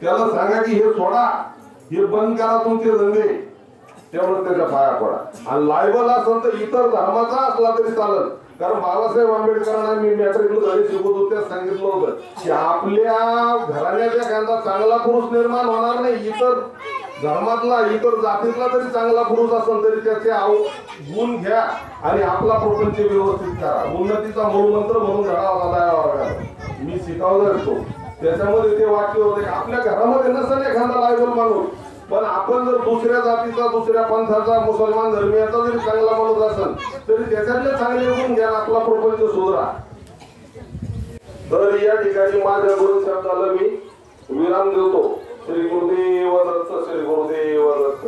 त्याला सांगा की हे सोडा, हे बंद करा तुमचे धंदे, तेवढं त्याच्या पाया पडा. आणि लायबल असेल तर इतर धर्माचा असला तरी चालत. कारण बाबासाहेब आंबेडकरांना मी मॅट्रिकला घरी शिकवत होते, सांगितलं होतं की आपल्या घराण्यात एखादा चांगला पुरुष निर्माण होणार नाही, इतर धर्मातला इतर जातीतला तरी चांगला पुरुष असेल तरी त्याचे गुण घ्या आणि आपला प्रपंच व्यवस्थित करा. उन्नतीचा मूलमंत्र म्हणून धडा होता मी शिकवला असतो. त्याच्यामध्ये ते वाक्य होते की आपल्या घरामध्ये नसेल एखादा लायबल माणूस, पण आपण जर दुसऱ्या जातीचा, दुसऱ्या पंथाचा, मुसलमान धर्मीयाचा जरी चांगला माणूस असेल तरी त्याच्यातले चांगले गुण घ्या, आपला प्रपंच सुधरा. तर या ठिकाणी माझ्या दोन शब्दाला मी विराम देतो. श्री गुरुदेव दत्त, श्री गुरुदेव दत्त.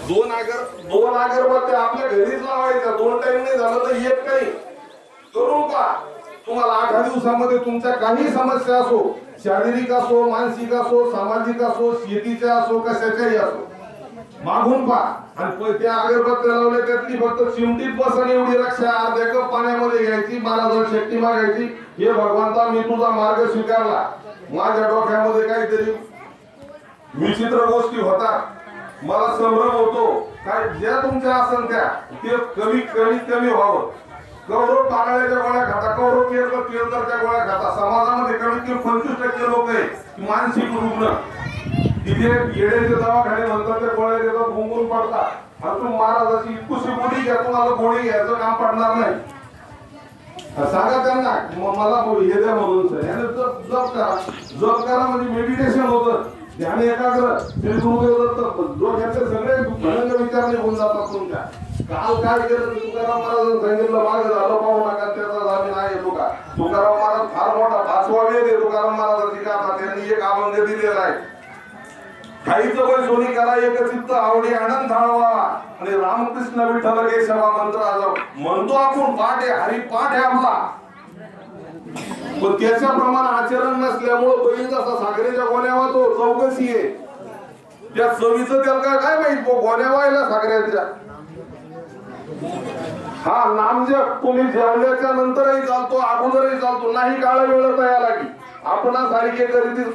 दोन अगरबत्त्या आपल्या घरीच लावायच्या, 2 टाइम नाही झालं तर 1 टाइम करून पहा. तुम्हाला 8 दिवसामध्ये तुमच्या काही समस्या असो, शारीरिक असो, मानसिक असो, सामाजिक असो, शेतीच्या असो, कशाच्याही असो, मागून पहा. आणि त्या अगरबत्त्या लावल्या त्यातली फक्त चिमटीत बसन एवढी रक्षा, अर्ध्या कप पाण्यामध्ये घ्यायची, महाराजांना शक्ती मागायची, हे भगवंता मी तुझा मार्ग स्वीकारला. माझ्या डोक्यामध्ये काहीतरी विचित्र गोष्टी होतात, मला संभ्रम होतो, काय ज्या तुमच्या असन त्या ते कमी व्हावं. कौरव पाराळ्याच्या गोळ्या खाता, कौरव केळकरच्या गोळ्या खाता. समाजामध्ये कमीत कमी 25% लोक आहे मानसिक रुग्ण, तिथे येड्याचे दवाखाने म्हणतात, त्या गोळ्या देतात, गुंगून पडतात. आणि तू महाराजाची इतकुशी गोळी घ्या, तुम्हाला गोळी घ्यायचं काम पडणार नाही. सांगा त्यांना मला हे द्या म्हणून जप करा म्हणजे मेडिटेशन होतं, ध्यान एकाग्र. श्री गुरुदेव दत्त डोक्याचे सगळे भयंकर विचार निघून जातात तुमच्या. काल काय केलं तुकाराम महाराजांनी सांगितलं, माग झालं पाहू नका, त्याचा जामीन आहे. तुकाराम महाराज फार मोठा 5वा वेद आहे तुकाराम महाराजांची गाथा. त्यांनी एक अभंग दिलेला आहे, खाईचं वय सोनी करा एकचित्त आवडी आनंद थाळवा, आणि रामकृष्ण विठ्ठल केशवा मंत्र आजव म्हणतो आपण. पाठ आहे, हरी पाठ आहे आपला, पण त्याच्याप्रमाणे आचरण नसल्यामुळं बैल जसा साखरेच्या गोण्या वाहतो, चौकशी आहे त्या चवीचं. त्याला काय माहित गोण्या व्हायला साखरेच्या. हा नामजप तुम्ही जेवल्याच्या नंतरही चालतो, अगोदरही चालतो, नाही काळ वेळ तयार की आपणा सारखे करीत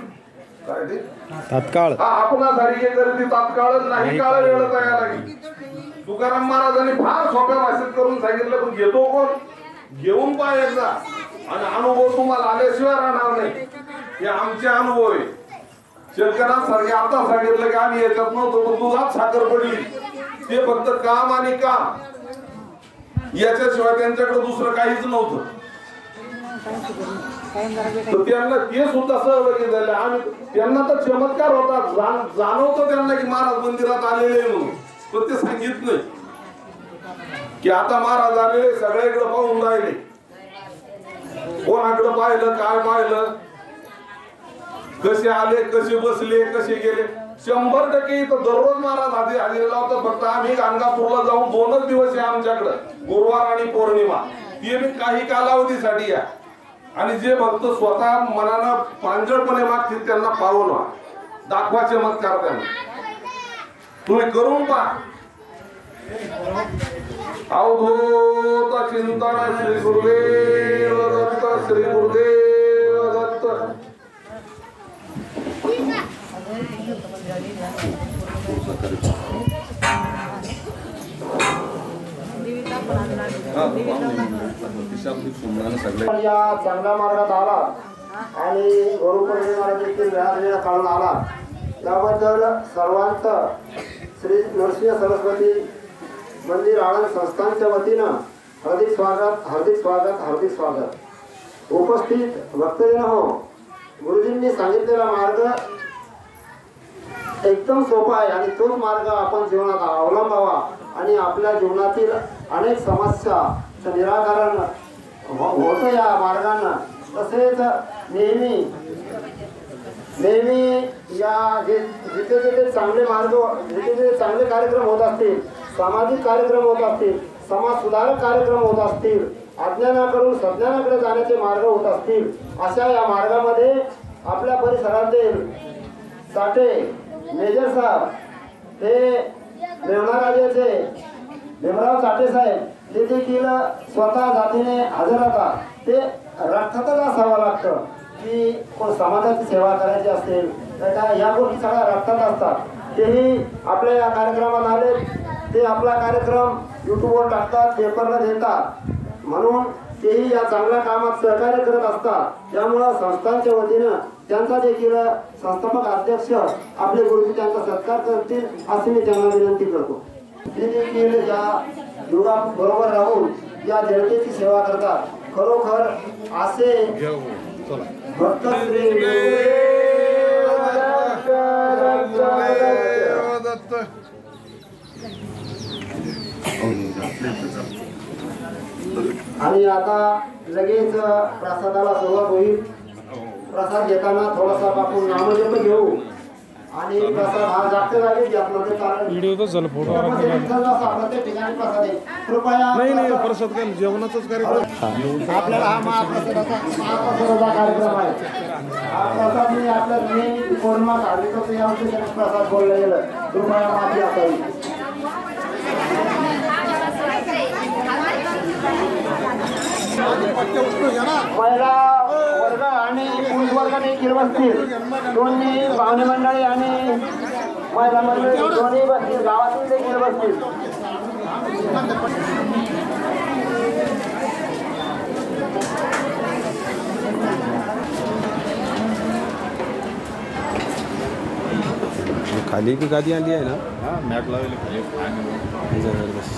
तात्काळ, आपणा सारखे करीत तात्काळ, नाही काळ वेळ तयार की. तुकाराम महाराजांनी फार सोप्या भाषेत करून सांगितलं, पण घेतो कोण? घेऊन पहा एकदा, आणि अनुभव तुम्हाला आल्याशिवाय राहणार नाही. हे आमचे अनुभव आहे. शेतकऱ्यांसारखे आता सांगितलं की आम्ही याच्यात नव्हतो, पण दुधात साखर पडली, ते फक्त काम आणि काम, याच्याशिवाय त्यांच्याकडे दुसरं काहीच नव्हतं. तर त्यांना ते सुद्धा सहभागी झाले. आम्ही त्यांना तर चमत्कार होता, जाणवतं त्यांना की महाराज मंदिरात आलेले म्हणून, पण ते सांगितलं नाही की आता महाराज आलेले, सगळ्याकडे पाहून राहिले. कोणाकडे पाहिलं, काय पाहिलं, कसे आले, कसे बसले, कसे गेले. 100% इथं दररोज महाराज हजेरीला होता. फक्त आम्ही गाणगापूरला जाऊन 2च दिवस आहे आमच्याकडे, गुरुवार आणि पौर्णिमा, ते मी काही कालावधीसाठी या. आणि जे भक्त स्वतः मनानं पांजळपणे मागतील त्यांना पाहून व्हा, दाखवा चमत्कार त्यांना. तुम्ही करून पहा. अवधूत चिंतन श्री गुरुदेव दत्त, श्री गुरुदेव दत्त. या चांगल्या मार्गात आला आणि गुरुपौर्णिमा देखील वेळा काढून आला, त्याबद्दल सर्वांचं श्री नरसिंह सरस्वती मंदिर आळंद संस्थानच्या वतीनं हार्दिक स्वागत, हार्दिक स्वागत, हार्दिक स्वागत. उपस्थित भक्तजन हो, गुरुजींनी सांगितलेला मार्ग एकदम सोपा आहे आणि तोच मार्ग आपण जीवनात अवलंबावा आणि आपल्या जीवनातील अनेक समस्याचं निराकरण होतं या मार्गानं. तसेच नेहमी या जिथे जिथे चांगले मार्ग, जिथे जिथे चांगले कार्यक्रम होत असतील, सामाजिक कार्यक्रम होत असतील, समाज सुधारक कार्यक्रम होत असतील, अज्ञानाकडून सज्ञानाकडे जाण्याचे मार्ग होत असतील, अशा या मार्गामध्ये आपल्या परिसरातील साठे मेजर साहेब, ते मेवणाराजाचे भीमराव साठे साहेब, ते देखील स्वतः जातीने हजर राहतात. ते रक्तातच असावं लागतं. की कोण समाजाची सेवा करायची असेल तर काय या गोष्टी सगळ्या रक्तात असतात. तेही आपल्या या कार्यक्रमात आले, ते आपला कार्यक्रम युट्यूबवर टाकतात, पेपरला देतात, म्हणून तेही या चांगल्या कामात सहकार्य करत असतात. त्यामुळं संस्थांच्या वतीनं त्यांचा देखील संस्थापक अध्यक्ष आपले गुरुजी त्यांचा सत्कार करतील अशी मी त्यांना विनंती करतो. ते देखील या युगाबरोबर राहून या जनतेची सेवा करतात. खरोखर असे भक्त श्री आणि आता लगेच प्रसादाला सुरुवात होईल. प्रसाद घेताना थोडासा आपण नामजप घेऊ आणि प्रसाद हा जास्त जागेच घ्या म्हणजे कारण व्हिडिओ तर झालं फोटो प्रत्येक ठिकाणी प्रसाद आहे. कृपया नाही प्रसाद काय जेवणाचाच कार्यक्रम आपल्याला हा महाप्रसादाचा कार्यक्रम आहे. हा प्रसाद मी आपल्या नेहमी पौर्णिमा कार्यक्रम या प्रसाद बोललं गेलं, कृपया माफी असावी. महिला वर्ग आणि पुरुष वर्ग देखील बसतील. दोन्ही पाहुणे मंडळी आणि महिला मंडळी दोन्ही बसतील, गावातील देखील बसतील. खाली भी गादी आली आहे ना. मॅट लावले खाली. जबरदस्त.